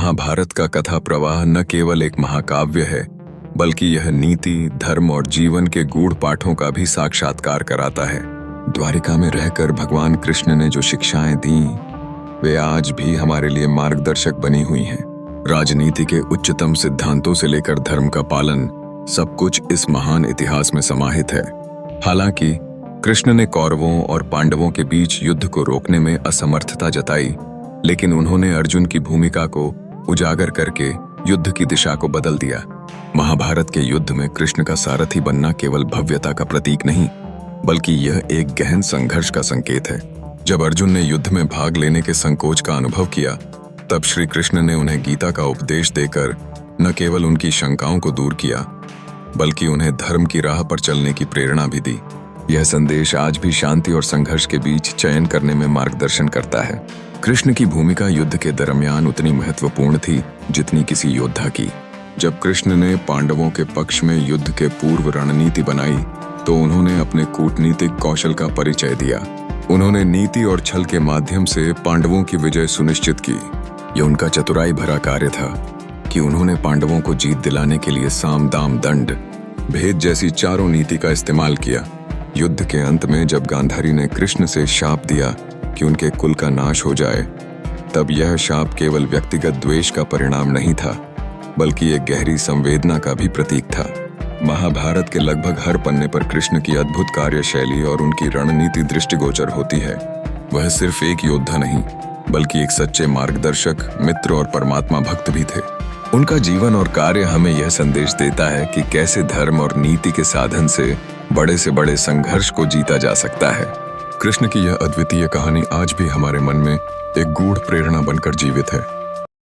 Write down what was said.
महाभारत का कथा प्रवाह न केवल एक महाकाव्य है, बल्कि यह नीति, धर्म और जीवन के गूढ़ पाठों का भी साक्षात्कार कराता है। द्वारिका में रहकर भगवान कृष्ण ने जो शिक्षाएं दी, वे आज भी हमारे लिए मार्गदर्शक बनी हुई हैं। राजनीति के उच्चतम सिद्धांतों से लेकर धर्म का पालन, सब कुछ इस महान इतिहास में समाहित है। हालांकि कृष्ण ने कौरवों और पांडवों के बीच युद्ध को रोकने में असमर्थता जताई, लेकिन उन्होंने अर्जुन की भूमिका को उजागर करके युद्ध की दिशा को बदल दिया। महाभारत के युद्ध में कृष्ण का सारथी बनना केवल भव्यता का प्रतीक नहीं, बल्कि यह एक गहन संघर्ष का संकेत है। जब अर्जुन ने युद्ध में भाग लेने के संकोच का अनुभव किया, तब श्री कृष्ण ने उन्हें गीता का उपदेश देकर न केवल उनकी शंकाओं को दूर किया, बल्कि उन्हें धर्म की राह पर चलने की प्रेरणा भी दी। यह संदेश आज भी शांति और संघर्ष के बीच चयन करने में मार्गदर्शन करता है। कृष्ण की भूमिका युद्ध के दरमियान उतनी महत्वपूर्ण थी जितनी किसी योद्धा की। जब कृष्ण ने पांडवों के पक्ष में युद्ध के पूर्व रणनीति बनाई, तो उन्होंने अपने कूटनीतिक कौशल का परिचय दिया। उन्होंने नीति और छल के माध्यम से पांडवों की विजय सुनिश्चित की। यह उनका चतुराई भरा कार्य था कि उन्होंने पांडवों को जीत दिलाने के लिए साम, दाम, दंड, भेद जैसी चारों नीति का इस्तेमाल किया। युद्ध के अंत में जब गांधारी ने कृष्ण से शाप दिया कि उनके कुल का नाश हो जाए, तब यह शाप केवल व्यक्तिगत द्वेष का परिणाम नहीं था, बल्कि एक गहरी संवेदना का भी प्रतीक था। महाभारत के लगभग हर पन्ने पर कृष्ण की अद्भुत कार्यशैली और उनकी रणनीति दृष्टिगोचर होती है। वह सिर्फ एक योद्धा नहीं, बल्कि एक सच्चे मार्गदर्शक, मित्र और परमात्मा भक्त भी थे। उनका जीवन और कार्य हमें यह संदेश देता है कि कैसे धर्म और नीति के साधन से बड़े संघर्ष को जीता जा सकता है। कृष्ण की यह अद्वितीय कहानी आज भी हमारे मन में एक गूढ़ प्रेरणा बनकर जीवित है।